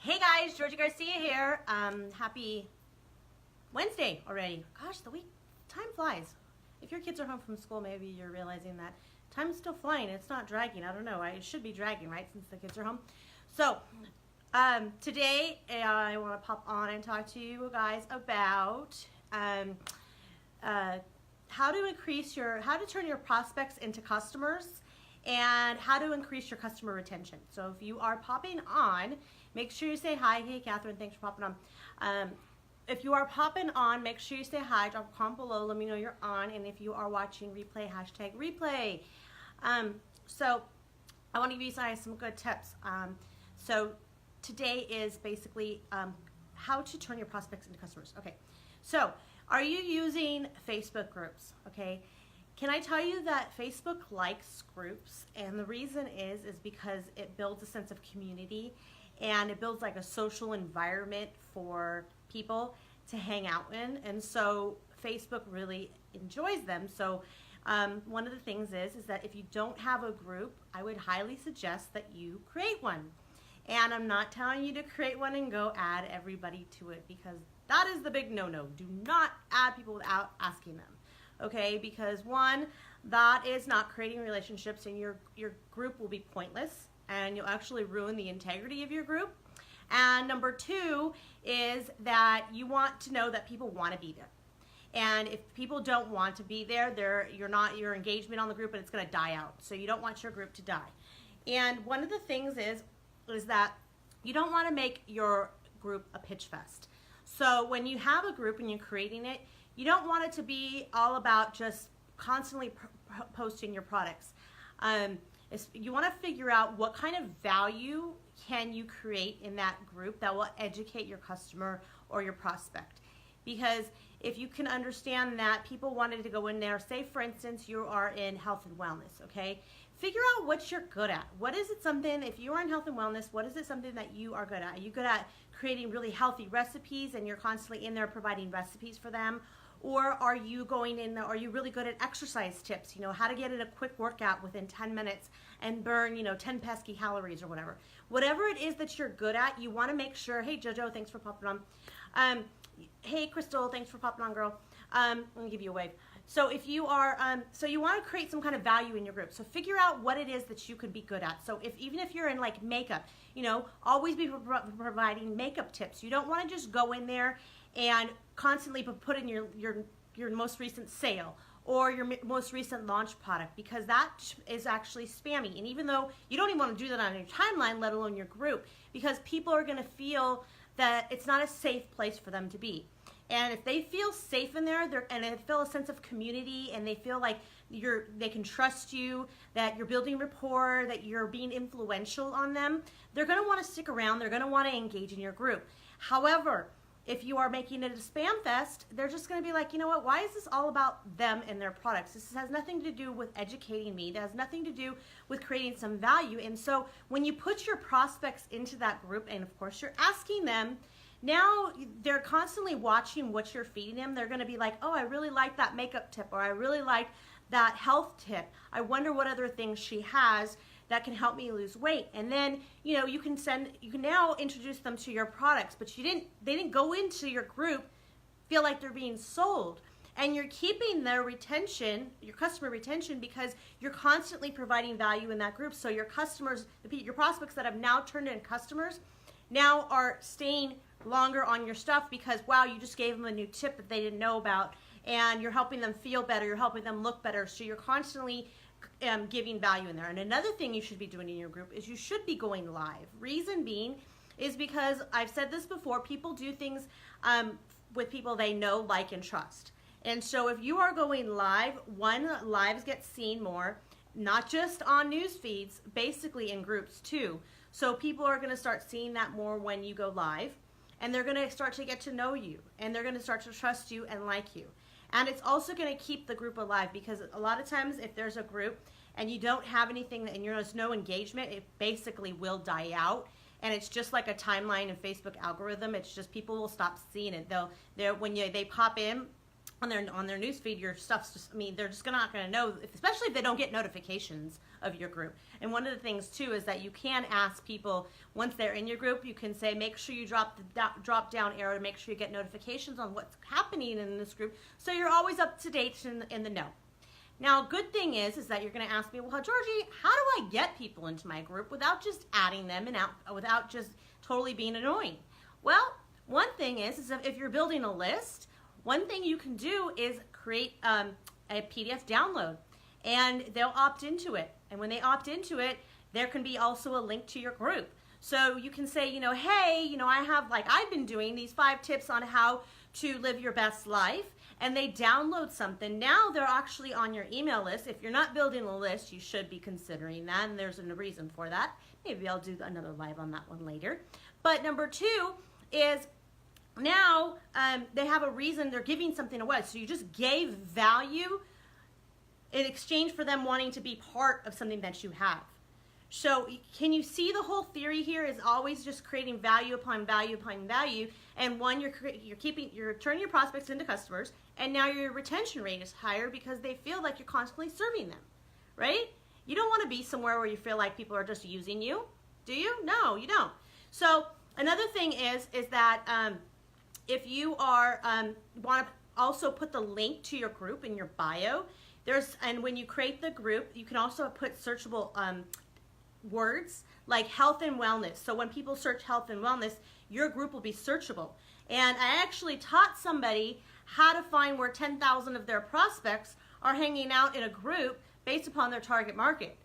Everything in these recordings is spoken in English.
Hey guys, Georgie Garcia here. Happy Wednesday already. Gosh, the week, time flies. If your kids are home from school, maybe you're realizing that time's still flying. It's not dragging. I don't know. It should be dragging, right, since the kids are home. So, today I want to pop on and talk to you guys about how to turn your prospects into customers and how to increase your customer retention. So if you are popping on, make sure you say hi. Hey, Catherine, thanks for popping on. If you are popping on, make sure you say hi. Drop a comment below. Let me know you're on. And if you are watching replay, hashtag replay. So I want to give you guys some good tips. So today is basically how to turn your prospects into customers. Okay, so are you using Facebook groups? Okay. Can I tell you that Facebook likes groups, and the reason is because it builds a sense of community and it builds like a social environment for people to hang out in, and so Facebook really enjoys them. So one of the things is that if you don't have a group, I would highly suggest that you create one. And I'm not telling you to create one and go add everybody to it, because that is the big no-no. Do not add people without asking them. Okay, because one, that is not creating relationships, and your group will be pointless, and you'll actually ruin the integrity of your group. And number two is that you want to know that people want to be there. And if people don't want to be there, your engagement on the group, and it's going to die out. So you don't want your group to die. And one of the things is that you don't want to make your group a pitch fest. So when you have a group and you're creating it, you don't want it to be all about just constantly posting your products. You want to figure out what kind of value can you create in that group that will educate your customer or your prospect. Because if you can understand that people wanted to go in there, say for instance you are in health and wellness, okay? Figure out what you're good at. What is it something, if you are in health and wellness, what is it something that you are good at? Are you good at creating really healthy recipes and you're constantly in there providing recipes for them? Or are you going in there, are you really good at exercise tips? You know, how to get in a quick workout within 10 minutes and burn, 10 pesky calories or whatever. Whatever it is that you're good at, you want to make sure, hey Jojo, thanks for popping on. Hey Crystal, thanks for popping on, girl. Let me give you a wave. So if you are, so you want to create some kind of value in your group. So figure out what it is that you could be good at. So even if you're in like makeup, always be providing makeup tips. You don't want to just go in there and constantly put in your most recent sale or your most recent launch product, because that is actually spammy. And even though you don't even want to do that on your timeline, let alone your group, because people are going to feel that it's not a safe place for them to be. And if they feel safe in there, and they feel a sense of community, and they feel like they can trust you, that you're building rapport, that you're being influential on them, they're going to want to stick around. They're going to want to engage in your group. However, if you are making it a spam fest, they're just going to be like, you know what, why is this all about them and their products? This has nothing to do with educating me. It has nothing to do with creating some value. And so when you put your prospects into that group, and of course you're asking them, now they're constantly watching what you're feeding them. They're going to be like, oh, I really like that makeup tip, or I really like that health tip. I wonder what other things she has that can help me lose weight. And then, you can now introduce them to your products, but they didn't go into your group feel like they're being sold. And you're keeping their retention, your customer retention, because you're constantly providing value in that group. So your customers, your prospects that have now turned into customers, now are staying longer on your stuff because, wow, you just gave them a new tip that they didn't know about, and you're helping them feel better, you're helping them look better. So you're constantly giving value in there. And another thing you should be doing in your group is you should be going live. Reason being is because I've said this before, people do things with people they know, like, and trust. And so if you are going live, lives get seen more, not just on news feeds, basically in groups too. So people are going to start seeing that more when you go live, and they're going to start to get to know you, and they're going to start to trust you and like you. And it's also going to keep the group alive, because a lot of times if there's a group and you don't have anything and there's no engagement, it basically will die out. And it's just like a timeline and Facebook algorithm. It's just people will stop seeing it. When they pop in, on their newsfeed, your stuff's just, I mean, they're just not going to know, especially if they don't get notifications of your group. And one of the things too is that you can ask people, once they're in your group, you can say, make sure you drop the drop down arrow to make sure you get notifications on what's happening in this group, so you're always up to date in the know. Now, good thing is that you're going to ask me, well, Georgie, how do I get people into my group without just adding them and without just totally being annoying? Well, one thing is if you're building a list, one thing you can do is create a PDF download, and they'll opt into it. And when they opt into it, there can be also a link to your group. So you can say, hey, I have, like I've been doing these 5 tips on how to live your best life, and they download something. Now they're actually on your email list. If you're not building a list, you should be considering that, and there's a reason for that. Maybe I'll do another live on that one later. But number 2 is, now they have a reason, they're giving something away. So you just gave value in exchange for them wanting to be part of something that you have. So can you see the whole theory here is always just creating value upon value upon value. And one, you're turning your prospects into customers, and now your retention rate is higher because they feel like you're constantly serving them, right? You don't want to be somewhere where you feel like people are just using you, do you? No, you don't. So another thing is that if you are want to also put the link to your group in your bio, and when you create the group, you can also put searchable words like health and wellness. So when people search health and wellness, your group will be searchable. And I actually taught somebody how to find where 10,000 of their prospects are hanging out in a group based upon their target market.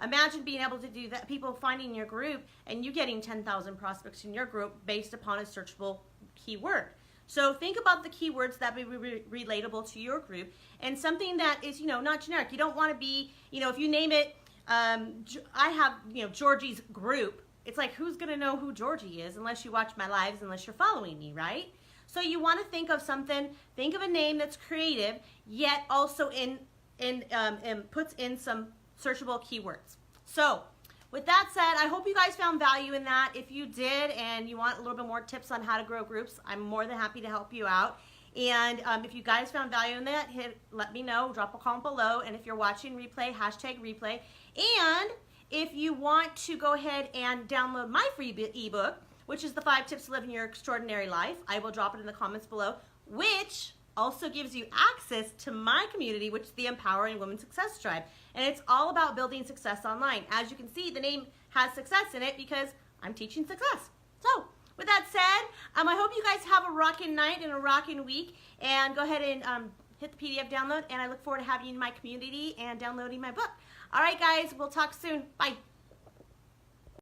Imagine being able to do that, people finding your group and you getting 10,000 prospects in your group based upon a searchable keyword. So think about the keywords that would be relatable to your group, and something that is, not generic. You don't want to be, if you name it, I have, Georgie's group. It's like, who's going to know who Georgie is unless you watch my lives, unless you're following me, right? So you want to think of a name that's creative, yet also puts in some searchable keywords. So with that said, I hope you guys found value in that. If you did and you want a little bit more tips on how to grow groups, I'm more than happy to help you out. And if you guys found value in that, let me know, drop a comment below. And if you're watching replay, #replay. And if you want to go ahead and download my free ebook, which is the 5 tips to living your extraordinary life, I will drop it in the comments below, which also gives you access to my community, which is the Empowering Women Success Tribe. And it's all about building success online. As you can see, the name has success in it because I'm teaching success. So with that said, I hope you guys have a rocking night and a rocking week, and go ahead and hit the PDF download, and I look forward to having you in my community and downloading my book. All right, guys, we'll talk soon. Bye.